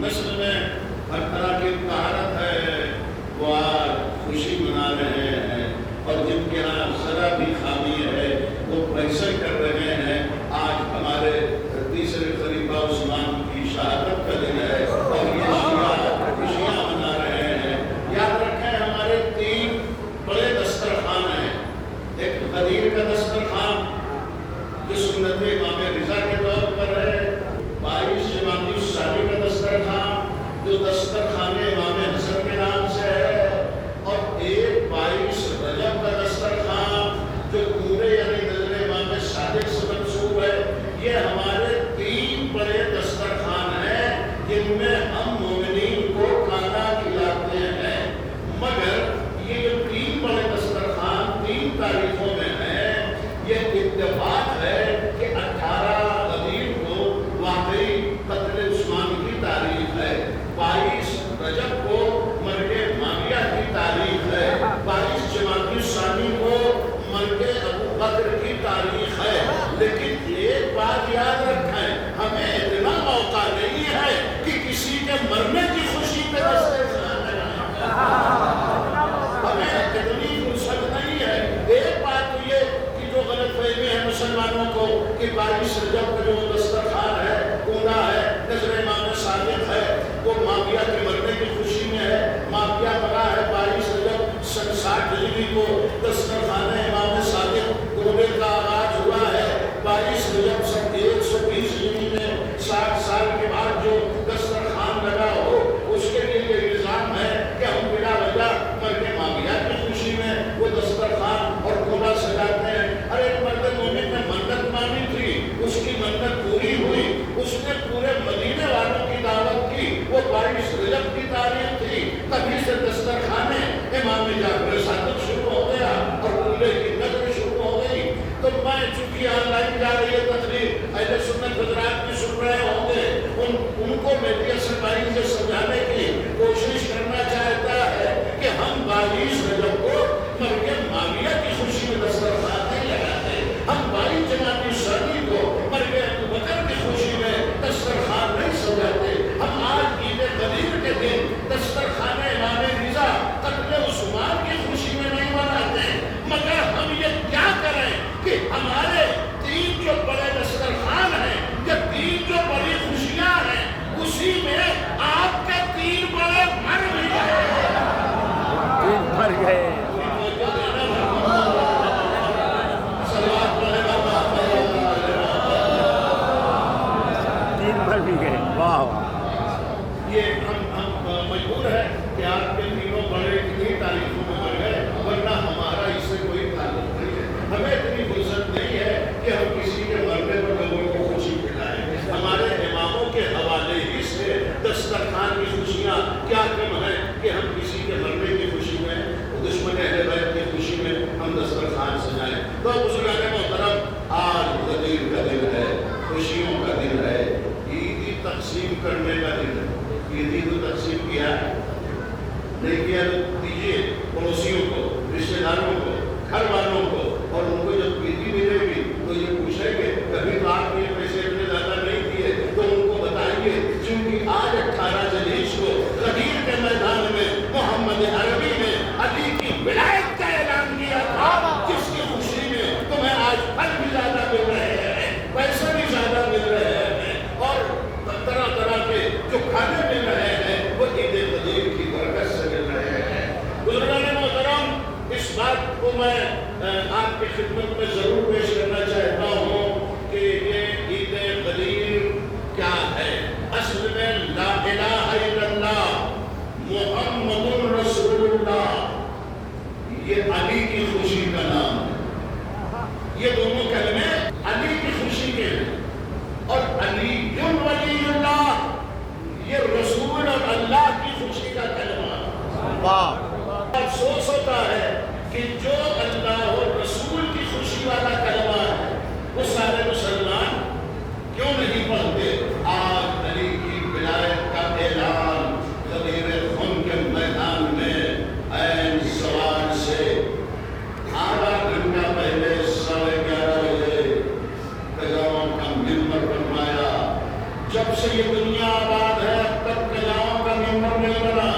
نسل میں ہر طرح کی طہارت ہے، بھر گئے. تین بھر بھی گئے. واہ واہ. یہ ہم مجبور ہے کہ آپ کے تینوں بڑے اتنی تاریخوں میں بڑھ گئے، ورنہ ہمارا اس سے کوئی تعلق نہیں ہے. ہمیں اتنی فرصت نہیں ہے کہ ہم کسی کے مرنے پر لوگوں کو خوشی کھلائیں. ہمارے اماموں کے حوالے ہی سے دسترخوان کی خوشیاں کیا کم ہیں کہ ہم کسی کے مرنے کی خوشی میں، دشمن اہل بیت کی خوشی میں ہم دسترخوان سجائیں. تو بزرگان محترم، آج غدیر کا دن ہے، خوشیوں کا دن ہے، عیدی تقسیم کرنے کا دن ہے. عیدی کو تقسیم کیا نہیں کیا تو دیجیے پڑوسیوں کو، رشتے داروں کو، گھر والوں کو، اور ان کو جب عیدی ملے گی تو یہ پوچھیں گے کبھی تو آپ نے پیسے اتنے زیادہ نہیں دیے، تو ان کو بتائیے چونکہ آج 18 ذیلحجہ کو غدیر کے میدان میں محمد عربی نے علی کی ولایت کا اعلان کیا تھا، جس کی خوشی میں تمہیں آج پھل بھی زیادہ مل رہے ہیں، پیسے بھی زیادہ مل رہے ہیں، اور طرح طرح کے جو کھانے مل رہے ہیں وہ عید غدیر کی برکت سے مل رہے ہیں. بزرگان محترم، اس بات کو میں آپ کی خدمت میں ضرور پیش کرنا چاہتا ہوں کہ یہ عید غدیر کیا ہے. اصل میں لا الہ الا اللہ محمد رسول اللہ، یہ علی کی خوشی کا نام ہے. یہ دونوں کلمے علی کی خوشی کے ہیں. اور علی ولی اللہ، یہ رسول اور اللہ کی خوشی کا کلمہ. افسوس ہوتا ہے کہ جو اللہ اور رسول کی خوشی والا کلمہ ہے وہ سارے مسلمان کیوں نہیں پڑھتے. آج علی کی ولایت کا اعلان غدیر خم کے میدان میں عین سوال سے آدھا گھنٹہ پہلے 11:30 بجے قضاؤں کا ممبر بنوایا. جب سے یہ دنیا آباد ہے اب تک قضاؤں کا ممبر نہیں بنا.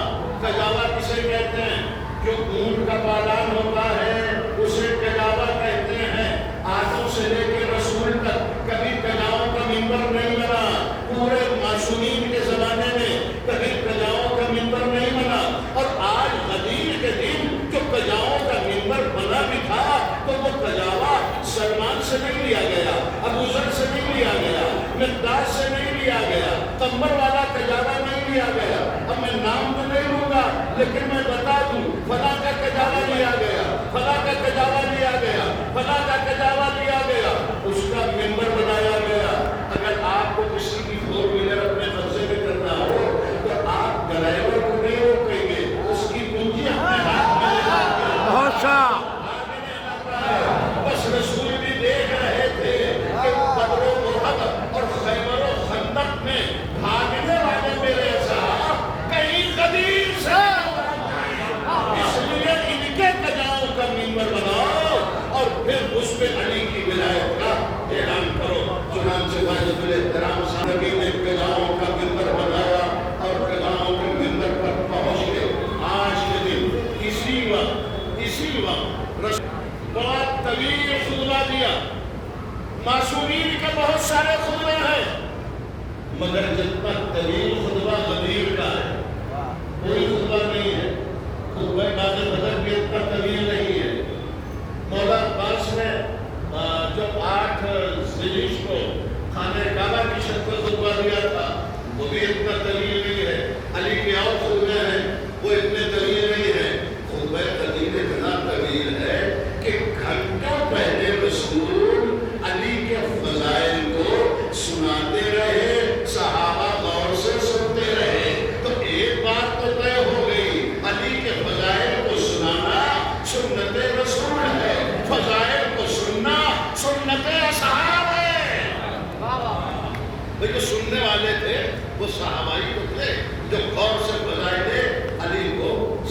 قضاوہ کسے کہتے ہیں؟ جو اونٹ کا پالان ہوتا ہے اسے قضاوہ کہتے ہیں. آدم سے لے کے رسول تک کبھی قضاؤں کا ممبر نہیں بنا. پورے معصومین کے زمانے میں کبھی قضاؤں کا ممبر نہیں بنا. اور آج غدیر کے دن جو قضاؤں کا ممبر بنا بھی تھا تو وہ قضاوہ سلمان سے نہیں لیا گیا، ابو ذر سے نہیں لیا گیا، مقداد سے نہیں لیا گیا، قمر والا قضاوہ نہیں لیا گیا. اب میں نام تو نہیں لوں گا لیکن میں بتا دوں فلاں کا قضاوہ لیا گیا، فلاں کا قضاوہ لیا گیا، فلاں کا قضاوہ لیا گیا، اس کا ممبر بنایا گیا. اگر آپ کو کسی کی فور ویلر اپنے قبضے میں کرنا ہو تو آپ ڈرائیور کو نہیں روکیں گے، اس کی کنجی اپنے ہاتھ میں لے جائیں گے. بس رسول بھی دیکھ رہے تھے کہ بدر و احد اور خیبر و خندق میں بھاگنے والے میرے صاحب کہیں غدیر سے، اس لیے ان کے قضاؤں کا ممبر بناؤ اور پھر اس پہ علی کی ولایت کا اعلان کرو. چنانچہ واجب الاحترام صاحبی نے قضاؤں کا ممبر بنایا اور قضاؤں کے ممبر پر پہنچ گئے. آج کے دن اسی وقت بہت طویل خطبہ دیا. معصومین کے بہت سارے خطبے ہیں مگر جتنا طویل خطبہ غدیر کا ہے کوئی خطبہ نہیں ہے. خطبہ بعد بدر بھی اتنا طویل نہیں ہے. مولا عباس نے جب 8 ذیلحجہ کو خانہ کعبہ کی چھت پر خطبہ دیا تھا وہ بھی اتنا طویل نہیں ہے. علی کے اور خطبے ہیں وہ اتنے طویل نہیں ہیں. خطبہ غدیر اتنا طویل ہے کہ گھنٹوں پہلے رسول علی کے فضائل کو سناتے رہے، صحابہ غور سے سنتے رہے. تو ایک بات تو طے ہو گئی، علی کے فضائل کو سنانا سنت رسول ہے، فضائل کو سننا سنت اصحاب ہے. وہ جو سننے والے تھے وہ صحابہ ہی تو تھے جو غور سے فضائل علی کو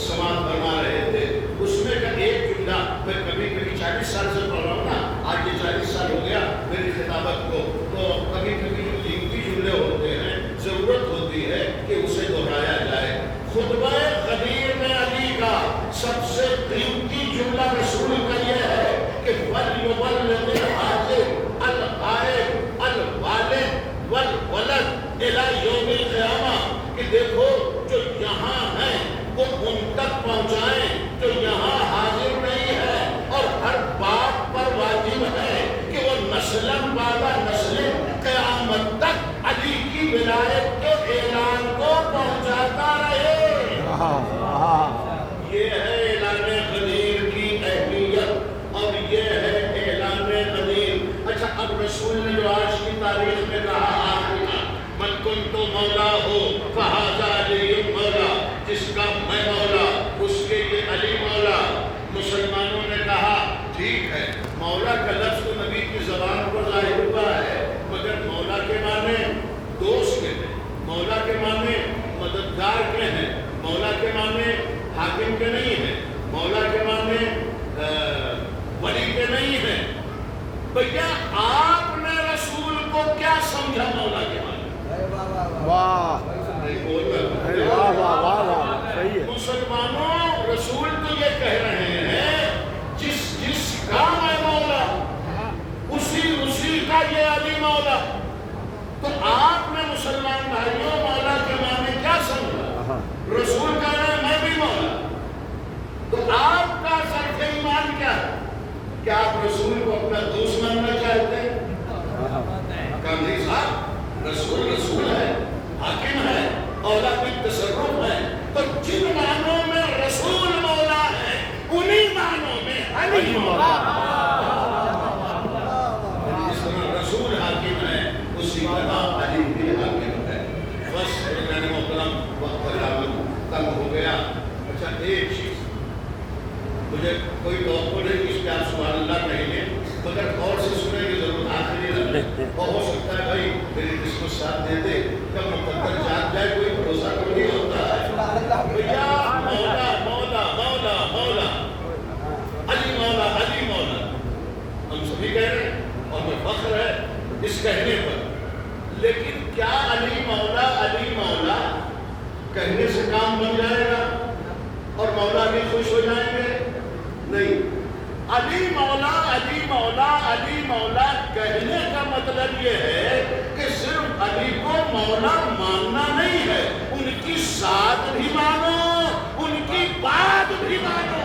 سماعت فرما رہے تھے. اس میں کا ایک جملہ میں کبھی 40 سال سے پڑھ رہا ہوں نا، آج یہ 40 سال ہو گیا میری خطابت کو، تو کبھی کبھی جو قیمتی جملے ہوتے ہیں ضرورت ہوتی ہے کہ اسے دہرایا جائے. خطبہ غدیر میں علی کا سب سے قیمتی جملہ رسول کا یہ ہے کہ وَلْيُبَلِّغِ الْحَاضِرَ الْغَائِبَ الْوَالِدَ وَالْوَلَدَ إِلَى يَوْمِ الْقِيَامَةِ کنت مولا ہو فہذا علی مولا، جس کا میں مولا اس کے یہ علی مولا۔ مسلمانوں نے کہا ٹھیک ہے، مولا کا لفظ تو نبی کی زبان پر ظاہر ہوا ہے، مگر مولا کے معنی دوست کے ہیں، مولا کے معنی مددگار کے ہیں، مولا کے معنی حاکم کے نہیں ہیں، مولا کے معنی ولی کے نہیں ہیں۔ بھیا آپ نے رسول کو کیا سمجھا مولا کے معنی؟ واہ واہ واہ واہ واہ، صحیح ہے۔ مسلمانوں رسول تو یہ کہہ رہے ہیں جس کا میں مولا اسی کا یہ علی مولا، تو آپ نے مسلمان بھائیوں مولا کے معنی کیا سمجھا؟ رسول کہہ رہے ہیں میں بھی مولا، تو آپ کا صرف ایمان کیا ہے؟ کیا آپ رسول کو اپنا دوست ماننا چاہتے ہیں؟ کہا نہیں صاحب، رسول ہے، حاکم ہے، اولا بالتصرف ہے، تو جن معنوں میں رسول مولا ہے انہی معنوں میں علی مولا ہے۔ جس طرح رسول حاکم ہے اسی طرح علی بھی حاکم ہے۔ بس میرے محترم وقت کم ہو گیا۔ اچھا ایک چیز مجھے کوئی توقع نہیں کہ اس پہ آپ سبحان اللہ کہیں گے، مگر غور سے سنیں گے ضرور، آخری رکھیں، اور ہو سکتا ہے بھائی میری جس کو ساتھ دے دے کب مقدر جان جائے، کوئی بھروسہ تو نہیں ہوتا ہے۔ بھیا مولا مولا مولا مولا علی مولا علی مولا، ہم سبھی کہہ رہے ہیں اور میں فخر ہے اس کہنے پر، لیکن کیا علی مولا کہنے سے کام بن جائے گا اور مولا بھی خوش ہو جائیں گے؟ نہیں، علی مولا کہنے کا مطلب یہ ہے کہ صرف علی کو مولا ماننا نہیں ہے، ان کی ذات بھی مانو، ان کی بات بھی مانو۔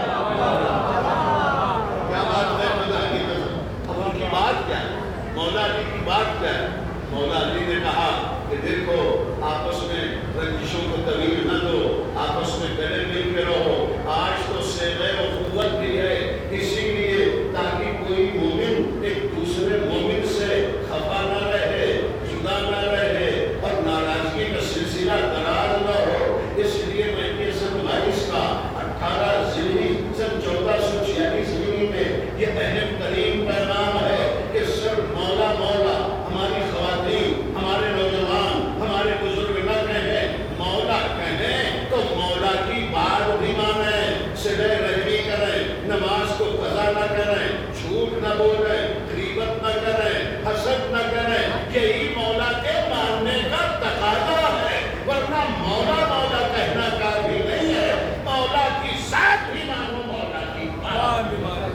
کیا بات ہے مولا علی کی؟ اب ان کی بات کیا ہے؟ مولا علی کی بات کیا ہے؟ مولا علی نے کہا کہ دیکھو آپس میں رنجشوں کو طویل نہ دو، آپس میں گلے مل کے رہو، آج تو صیغہ اخوت بھی ہے، اسی لیے تاکہ کوئی مومن ایک دوسرے مومن سے خفا نہ رہے، جدا نہ رہے اور ناراضگی کا سلسلہ دراز نہ ہو، اس لیے میں یہ سن 22 کا 18 ذیلی سن 1446 ہجری میں یہ اہم ترین پیغام ہے کہ صرف مولا مولا ہماری خواتین، ہمارے نوجوان، ہمارے بزرگ نہ کہیں، مولا کہیں تو مولا کی بات بھی مانیں، صلہ رحمی کریں، نماز کو قضا نہ کریں، جھوٹ نہ بولیں، غیبت نہ کریں، حسد نہ کریں، یہی مولا کے ماننے کا تقاضا ہے، ورنہ مولا مولا کہنا کافی نہیں ہے، مولا کی ذات بھی مانو، مولا کی بات بھی مانو۔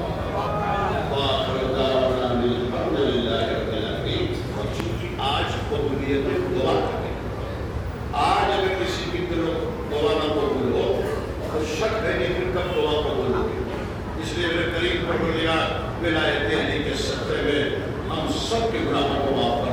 آج قبولیت دعا کریں، آج اگر کسی کی طرف دعا نہ قبول ہو تو شک ہے کہ پھر کب دعا قبول ہوگی۔ اس لیے میرے قریب پروردگار ولایت علی کے صدقے میں ہم سب کے گناہوں کو معاف